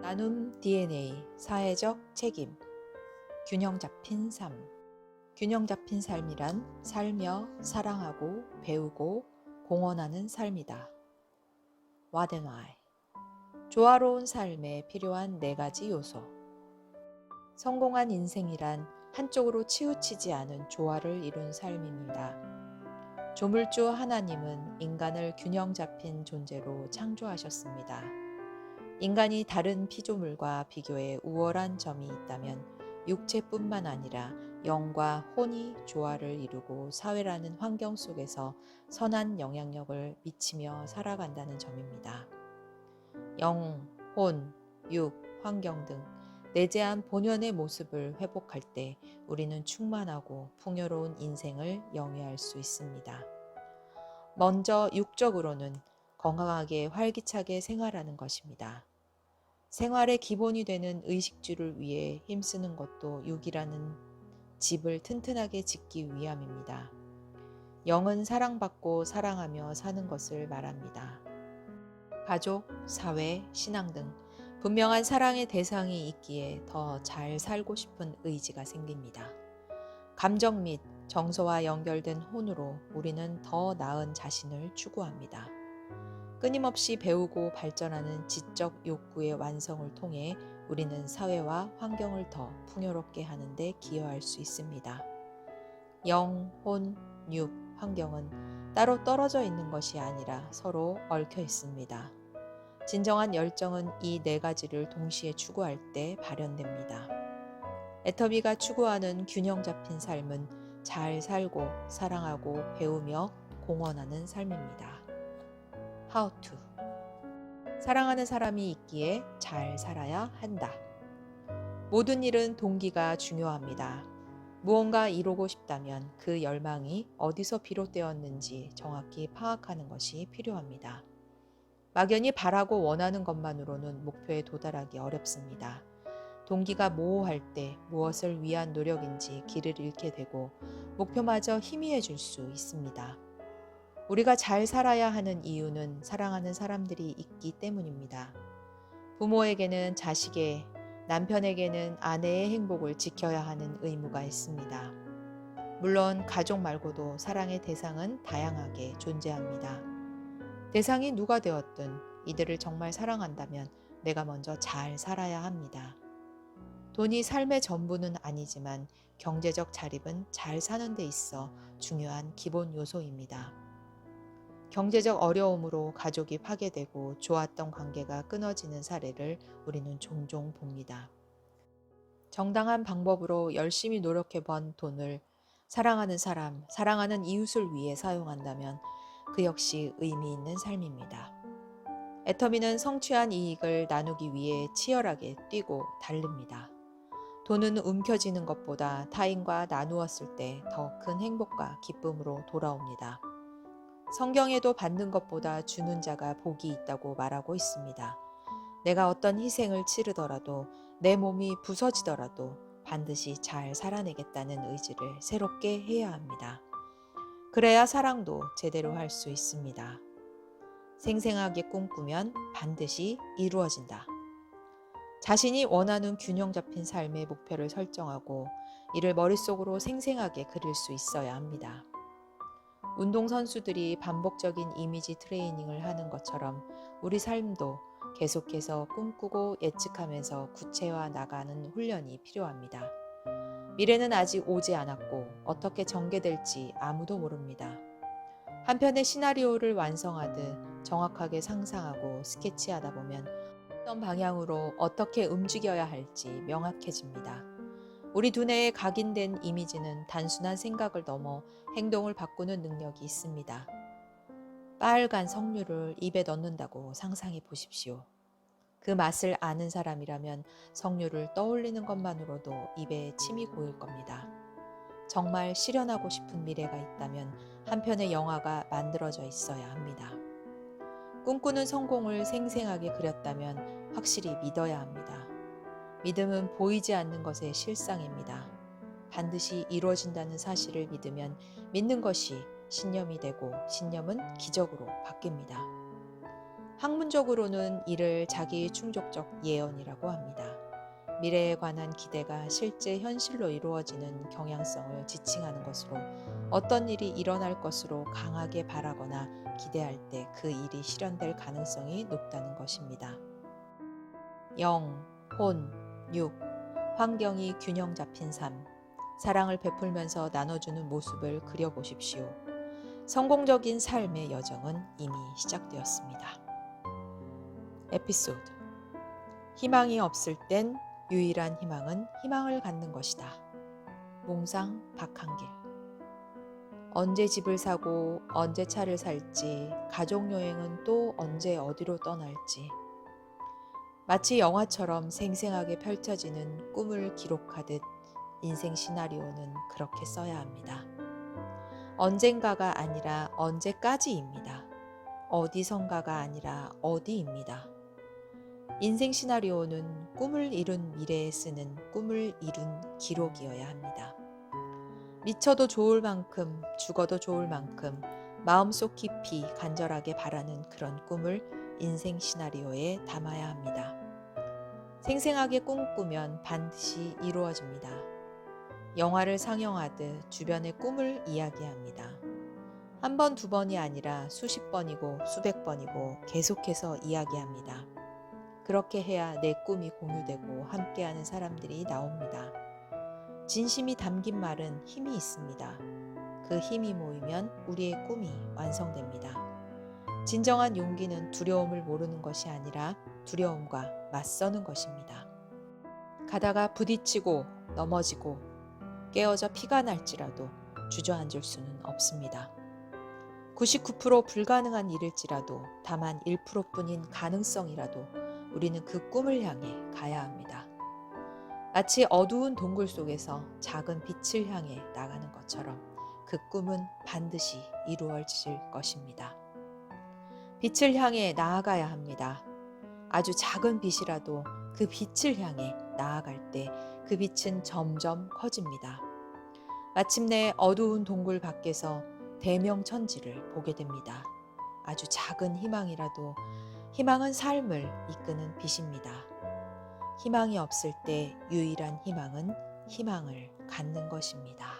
나눔 DNA, 사회적 책임, 균형 잡힌 삶. 균형 잡힌 삶이란 살며 사랑하고 배우고 공헌하는 삶이다. 와덴와이. 조화로운 삶에 필요한 4가지 요소. 성공한 인생이란 한쪽으로 치우치지 않은 조화를 이룬 삶입니다. 조물주 하나님은 인간을 균형 잡힌 존재로 창조하셨습니다. 인간이 다른 피조물과 비교해 우월한 점이 있다면 육체뿐만 아니라 영과 혼이 조화를 이루고 사회라는 환경 속에서 선한 영향력을 미치며 살아간다는 점입니다. 영, 혼, 육, 환경 등 내재한 본연의 모습을 회복할 때 우리는 충만하고 풍요로운 인생을 영위할 수 있습니다. 먼저 육적으로는 건강하게 활기차게 생활하는 것입니다. 생활의 기본이 되는 의식주를 위해 힘쓰는 것도 육이라는 집을 튼튼하게 짓기 위함입니다. 영은 사랑받고 사랑하며 사는 것을 말합니다. 가족, 사회, 신앙 등 분명한 사랑의 대상이 있기에 더 잘 살고 싶은 의지가 생깁니다. 감정 및 정서와 연결된 혼으로 우리는 더 나은 자신을 추구합니다. 끊임없이 배우고 발전하는 지적 욕구의 완성을 통해 우리는 사회와 환경을 더 풍요롭게 하는 데 기여할 수 있습니다. 영, 혼, 육, 환경은 따로 떨어져 있는 것이 아니라 서로 얽혀 있습니다. 진정한 열정은 이 4가지를 동시에 추구할 때 발현됩니다. 애터비가 추구하는 균형 잡힌 삶은 잘 살고 사랑하고 배우며 공헌하는 삶입니다. How to. 사랑하는 사람이 있기에 잘 살아야 한다. 모든 일은 동기가 중요합니다. 무언가 이루고 싶다면 그 열망이 어디서 비롯되었는지 정확히 파악하는 것이 필요합니다. 막연히 바라고 원하는 것만으로는 목표에 도달하기 어렵습니다. 동기가 모호할 때 무엇을 위한 노력인지 길을 잃게 되고 목표마저 희미해질 수 있습니다. 우리가 잘 살아야 하는 이유는 사랑하는 사람들이 있기 때문입니다. 부모에게는 자식의, 남편에게는 아내의 행복을 지켜야 하는 의무가 있습니다. 물론 가족 말고도 사랑의 대상은 다양하게 존재합니다. 대상이 누가 되었든 이들을 정말 사랑한다면 내가 먼저 잘 살아야 합니다. 돈이 삶의 전부는 아니지만 경제적 자립은 잘 사는 데 있어 중요한 기본 요소입니다. 경제적 어려움으로 가족이 파괴되고 좋았던 관계가 끊어지는 사례를 우리는 종종 봅니다. 정당한 방법으로 열심히 노력해 번 돈을 사랑하는 사람, 사랑하는 이웃을 위해 사용한다면 그 역시 의미 있는 삶입니다. 애터미는 성취한 이익을 나누기 위해 치열하게 뛰고 달립니다. 돈은 움켜쥐는 것보다 타인과 나누었을 때 더 큰 행복과 기쁨으로 돌아옵니다. 성경에도 받는 것보다 주는 자가 복이 있다고 말하고 있습니다. 내가 어떤 희생을 치르더라도 내 몸이 부서지더라도 반드시 잘 살아내겠다는 의지를 새롭게 해야 합니다. 그래야 사랑도 제대로 할 수 있습니다. 생생하게 꿈꾸면 반드시 이루어진다. 자신이 원하는 균형 잡힌 삶의 목표를 설정하고 이를 머릿속으로 생생하게 그릴 수 있어야 합니다. 운동선수들이 반복적인 이미지 트레이닝을 하는 것처럼 우리 삶도 계속해서 꿈꾸고 예측하면서 구체화 나가는 훈련이 필요합니다. 미래는 아직 오지 않았고 어떻게 전개될지 아무도 모릅니다. 한편의 시나리오를 완성하듯 정확하게 상상하고 스케치하다 보면 어떤 방향으로 어떻게 움직여야 할지 명확해집니다. 우리 두뇌에 각인된 이미지는 단순한 생각을 넘어 행동을 바꾸는 능력이 있습니다. 빨간 석류를 입에 넣는다고 상상해 보십시오. 그 맛을 아는 사람이라면 석류를 떠올리는 것만으로도 입에 침이 고일 겁니다. 정말 실현하고 싶은 미래가 있다면 한 편의 영화가 만들어져 있어야 합니다. 꿈꾸는 성공을 생생하게 그렸다면 확실히 믿어야 합니다. 믿음은 보이지 않는 것의 실상입니다. 반드시 이루어진다는 사실을 믿으면 믿는 것이 신념이 되고 신념은 기적으로 바뀝니다. 학문적으로는 이를 자기 충족적 예언이라고 합니다. 미래에 관한 기대가 실제 현실로 이루어지는 경향성을 지칭하는 것으로 어떤 일이 일어날 것으로 강하게 바라거나 기대할 때 그 일이 실현될 가능성이 높다는 것입니다. 영, 혼, 육, 환경이 균형 잡힌 삶, 사랑을 베풀면서 나눠주는 모습을 그려보십시오. 성공적인 삶의 여정은 이미 시작되었습니다. 에피소드. 희망이 없을 땐 유일한 희망은 희망을 갖는 것이다. 몽상 박한길. 언제 집을 사고 언제 차를 살지, 가족여행은 또 언제 어디로 떠날지. 마치 영화처럼 생생하게 펼쳐지는 꿈을 기록하듯 인생 시나리오는 그렇게 써야 합니다. 언젠가가 아니라 언제까지입니다. 어디선가가 아니라 어디입니다. 인생 시나리오는 꿈을 이룬 미래에 쓰는 꿈을 이룬 기록이어야 합니다. 미쳐도 좋을 만큼, 죽어도 좋을 만큼 마음속 깊이 간절하게 바라는 그런 꿈을 인생 시나리오에 담아야 합니다. 생생하게 꿈꾸면 반드시 이루어집니다. 영화를 상영하듯 주변의 꿈을 이야기합니다. 한 번, 두 번이 아니라 수십 번이고 수백 번이고 계속해서 이야기합니다. 그렇게 해야 내 꿈이 공유되고 함께하는 사람들이 나옵니다. 진심이 담긴 말은 힘이 있습니다. 그 힘이 모이면 우리의 꿈이 완성됩니다. 진정한 용기는 두려움을 모르는 것이 아니라 두려움과 맞서는 것입니다. 가다가 부딪히고 넘어지고 깨어져 피가 날지라도 주저앉을 수는 없습니다. 99% 불가능한 일일지라도 다만 1%뿐인 가능성이라도 우리는 그 꿈을 향해 가야 합니다. 마치 어두운 동굴 속에서 작은 빛을 향해 나가는 것처럼 그 꿈은 반드시 이루어질 것입니다. 빛을 향해 나아가야 합니다. 아주 작은 빛이라도 그 빛을 향해 나아갈 때 그 빛은 점점 커집니다. 마침내 어두운 동굴 밖에서 대명천지를 보게 됩니다. 아주 작은 희망이라도 희망은 삶을 이끄는 빛입니다. 희망이 없을 때 유일한 희망은 희망을 갖는 것입니다.